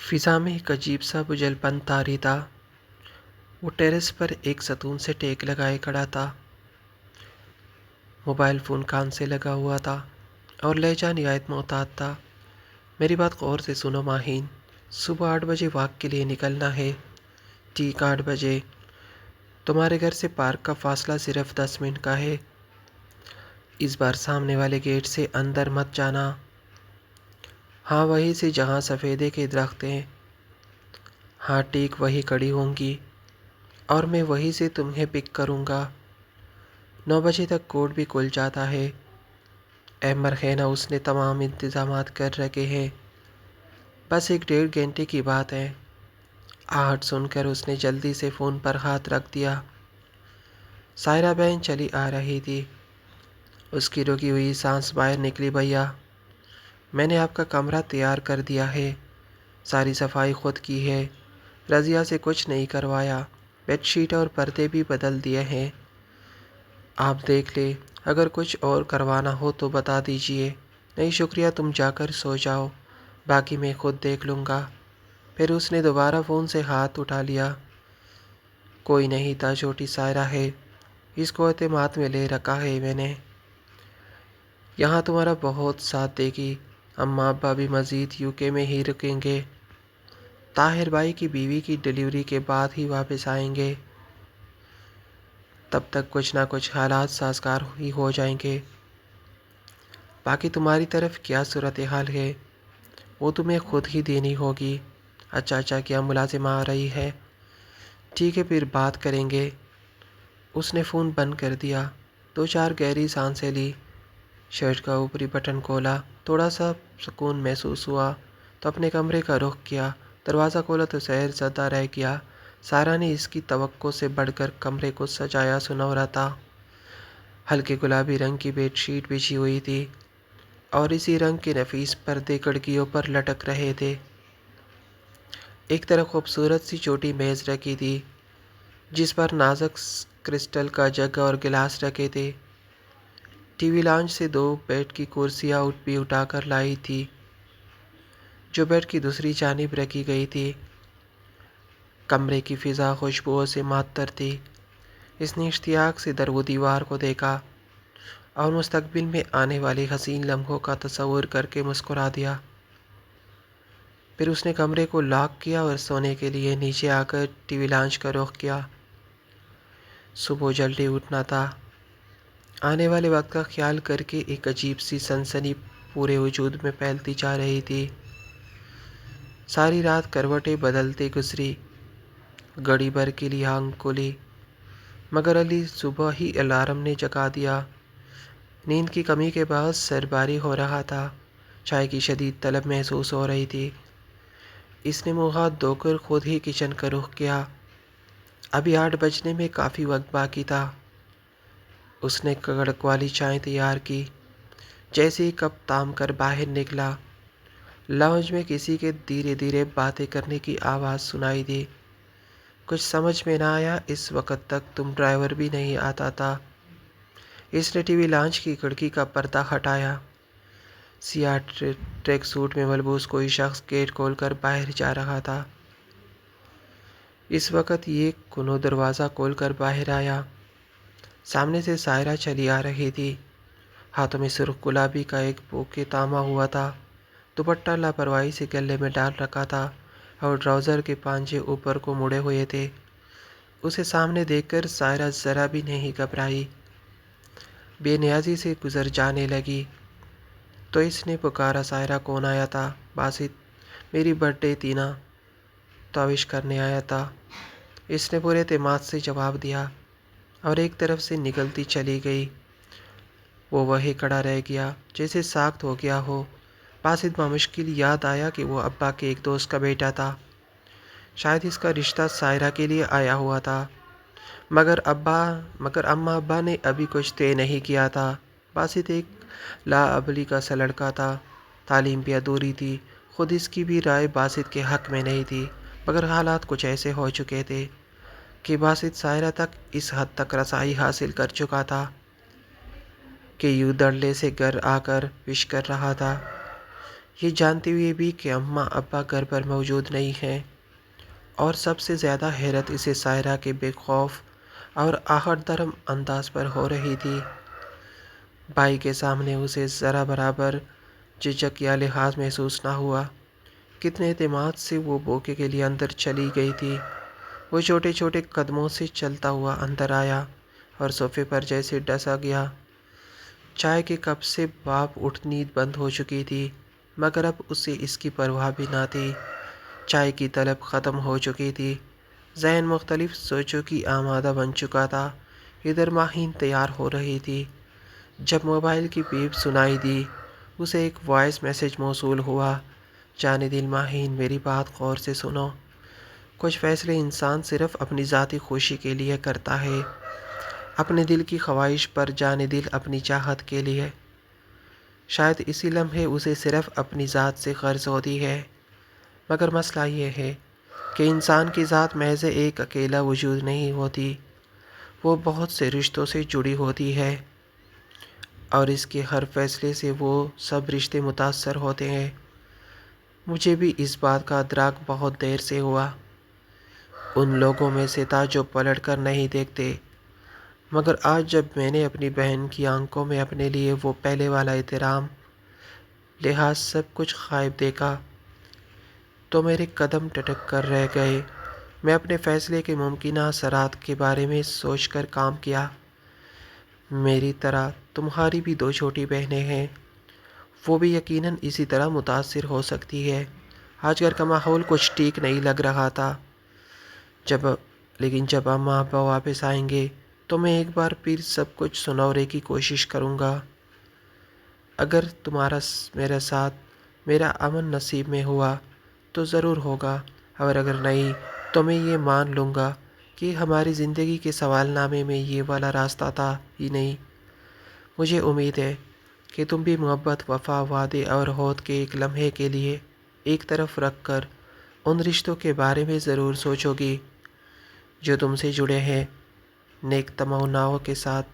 فضا میں ایک عجیب سا بجھل پن طاری تھا۔ وہ ٹیرس پر ایک ستون سے ٹیک لگائے کھڑا تھا۔ موبائل فون کان سے لگا ہوا تھا اور لہجہ نہایت محتاط تھا۔ میری بات غور سے سنو ماہین، صبح 8 بجے واک کے لیے نکلنا ہے۔ ٹھیک 8 بجے۔ تمہارے گھر سے پارک کا فاصلہ صرف 10 منٹ کا ہے۔ اس بار سامنے والے گیٹ سے اندر مت جانا۔ ہاں، وہیں سے جہاں سفیدے کے درخت ہیں۔ ہاں ٹھیک وہی کھڑی ہوں گی اور میں وہیں سے تمہیں پک کروں گا۔ 9 بجے تک کورٹ بھی کھل جاتا ہے۔ ایمبر خینہ اس نے تمام انتظامات کر رکھے ہیں، بس 1.5 گھنٹے کی بات ہے۔ آہٹ سن کر اس نے جلدی سے فون پر ہاتھ رکھ دیا۔ سائرہ بہن چلی آ رہی تھی۔ اس کی رکی ہوئی سانس باہر نکلی۔ بھیا، میں نے آپ کا کمرہ تیار کر دیا ہے، ساری صفائی خود کی ہے، رضیہ سے کچھ نہیں کروایا، بیڈ شیٹ اور پردے بھی بدل دیے ہیں۔ آپ دیکھ لیں، اگر کچھ اور کروانا ہو تو بتا دیجیے، نہیں شکریہ، تم جا کر سو جاؤ، باقی میں خود دیکھ لوں گا۔ پھر اس نے دوبارہ فون سے ہاتھ اٹھا لیا۔ کوئی نہیں تھا، چھوٹی سائرہ ہے، اس کو اعتماد میں لے رکھا ہے میں نے۔ یہاں تمہارا بہت ساتھ دے گی۔ اماں ابا بھی مزید UK میں ہی رکیں گے۔ طاہر بھائی کی بیوی کی ڈیلیوری کے بعد ہی واپس آئیں گے۔ تب تک کچھ نہ کچھ حالات سازگار ہی ہو جائیں گے۔ باقی تمہاری طرف کیا صورتحال ہے وہ تمہیں خود ہی دینی ہوگی۔ اچھا کیا ملازمہ آ رہی ہے؟ ٹھیک ہے، پھر بات کریں گے۔ اس نے فون بند کر دیا۔ 2-4 گہری سانسیں لی، شرٹ کا اوپری بٹن کھولا۔ تھوڑا سا سکون محسوس ہوا تو اپنے کمرے کا رخ کیا۔ دروازہ کھولا تو سحر زدہ رہ گیا۔ سارہ نے اس کی توقع سے بڑھ کر کمرے کو سجایا سنورا تھا۔ ہلکے گلابی رنگ کی بیڈ شیٹ بچھی ہوئی تھی اور اسی رنگ کے نفیس پردے کھڑکیوں پر لٹک رہے تھے۔ ایک طرف خوبصورت سی چھوٹی میز رکھی تھی جس پر نازک کرسٹل کا جگ اور گلاس رکھے تھے۔ ٹی وی لانچ سے 2 بیڈ کی کرسیاں بھی اٹھا کر لائی تھی جو بیڈ کی دوسری جانب رکھی گئی تھی۔ کمرے کی فضا خوشبوؤں سے معطر تھی۔ اس نے اشتیاق سے در و دیوار کو دیکھا اور مستقبل میں آنے والے حسین لمحوں کا تصور کر کے مسکرا دیا۔ پھر اس نے کمرے کو لاک کیا اور سونے کے لیے نیچے آ کر ٹی وی لانچ کا رخ کیا۔ صبح جلدی اٹھنا تھا۔ آنے والے وقت کا خیال کر کے ایک عجیب سی سنسنی پورے وجود میں پھیلتی جا رہی تھی۔ ساری رات کروٹیں بدلتے گزری، گھڑی بھر کے لیے آنکھ کھولی، مگر علی صبح ہی الارم نے جگا دیا۔ نیند کی کمی کے باعث سر بھاری ہو رہا تھا، چائے کی شدید طلب محسوس ہو رہی تھی۔ اس نے منہ ہاتھ دھو کر خود ہی کچن کا رخ کیا۔ ابھی 8 بجنے میں کافی وقت باقی تھا۔ اس نے کڑک والی چائے تیار کی۔ جیسے ہی کپ تام کر باہر نکلا، لاؤنج میں کسی کے دھیرے دھیرے باتیں کرنے کی آواز سنائی دی۔ کچھ سمجھ میں نہ آیا۔ اس وقت تک تم ڈرائیور بھی نہیں آتا تھا۔ اس نے ٹی وی لانچ کی کھڑکی کا پردہ ہٹایا۔ سیاہ ٹریک سوٹ میں ملبوس کوئی شخص گیٹ کھول کر باہر جا رہا تھا۔ اس وقت یہ کنو دروازہ کھول کر باہر آیا۔ سامنے سے سائرہ چلی آ رہی تھی۔ ہاتھوں میں سرخ گلابی کا ایک بوکے تاما ہوا تھا۔ دوپٹہ لاپرواہی سے گلے میں ڈال رکھا تھا اور ٹراؤزر کے پانجے اوپر کو مڑے ہوئے تھے۔ اسے سامنے دیکھ کر سائرہ ذرا بھی نہیں گھبرائی، بے نیازی سے گزر جانے لگی۔ تو اس نے پکارا، سائرہ کون آیا تھا؟ باسط، میری برتھ ڈے تھی نا، تو وش کرنے آیا تھا۔ اس نے پورے اعتماد سے جواب دیا اور ایک طرف سے نکلتی چلی گئی۔ وہ وہیں کھڑا رہ گیا جیسے ساخت ہو گیا ہو۔ باسط بمشکل یاد آیا کہ وہ ابا کے ایک دوست کا بیٹا تھا۔ شاید اس کا رشتہ سائرہ کے لیے آیا ہوا تھا، مگر اماں ابا نے ابھی کچھ طے نہیں کیا تھا۔ باسط ایک لاابلی کا سا لڑکا تھا، تعلیم بھی ادھوری تھی، خود اس کی بھی رائے باسط کے حق میں نہیں تھی، مگر حالات کچھ ایسے ہو چکے تھے کہ باسط سائرہ تک اس حد تک رسائی حاصل کر چکا تھا کہ یوں دھڑلے سے گھر آ کر وش کر رہا تھا یہ جانتے ہوئے بھی کہ اماں ابا گھر پر موجود نہیں ہیں، اور سب سے زیادہ حیرت اسے سائرہ کے بے خوف اور آہٹ درم انداز پر ہو رہی تھی۔ بھائی کے سامنے اسے ذرا برابر جھجک یا لحاظ محسوس نہ ہوا۔ کتنے اعتماد سے وہ بوکے کے لیے اندر چلی گئی تھی۔ وہ چھوٹے چھوٹے قدموں سے چلتا ہوا اندر آیا اور صوفے پر جیسے ڈسا گیا۔ چائے کے کپ سے بھاپ اٹھنی بند ہو چکی تھی، مگر اب اسے اس کی پرواہ بھی نہ تھی۔ چائے کی طلب ختم ہو چکی تھی، ذہن مختلف سوچوں کی آمادہ بن چکا تھا۔ ادھر ماہین تیار ہو رہی تھی، جب موبائل کی بیپ سنائی دی۔ اسے ایک وائس میسج موصول ہوا: جان دل ماہین، میری بات غور سے سنو۔ کچھ فیصلے انسان صرف اپنی ذاتی خوشی کے لیے کرتا ہے، اپنے دل کی خواہش پر جان دل اپنی چاہت کے لیے۔ شاید اسی لمحے اسے صرف اپنی ذات سے غرض ہوتی ہے، مگر مسئلہ یہ ہے کہ انسان کی ذات محض ایک اکیلا وجود نہیں ہوتی، وہ بہت سے رشتوں سے جڑی ہوتی ہے، اور اس کے ہر فیصلے سے وہ سب رشتے متاثر ہوتے ہیں۔ مجھے بھی اس بات کا ادراک بہت دیر سے ہوا۔ ان لوگوں میں سے تھا جو پلٹ کر نہیں دیکھتے، مگر آج جب میں نے اپنی بہن کی آنکھوں میں اپنے لیے وہ پہلے والا احترام، لحاظ، سب کچھ غائب دیکھا تو میرے قدم ٹھٹک کر رہ گئے۔ میں اپنے فیصلے کے ممکنہ اثرات کے بارے میں سوچ کر کام کیا۔ میری طرح تمہاری بھی دو چھوٹی بہنیں ہیں، وہ بھی یقیناً اسی طرح متاثر ہو سکتی ہے۔ آج گھر کا ماحول کچھ ٹھیک نہیں لگ رہا تھا، لیکن جب اماں ابا واپس آئیں گے تو میں ایک بار پھر سب کچھ سنورے کی کوشش کروں گا۔ اگر تمہارا میرے ساتھ میرا امن نصیب میں ہوا تو ضرور ہوگا، اور اگر نہیں تو میں یہ مان لوں گا کہ ہماری زندگی کے سوال نامے میں یہ والا راستہ تھا ہی نہیں۔ مجھے امید ہے کہ تم بھی محبت، وفا، وعدے اور عہد کے ایک لمحے کے لیے ایک طرف رکھ کر ان رشتوں کے بارے میں ضرور سوچو گی جو تم سے جڑے ہیں۔ نیک تمناؤں کے ساتھ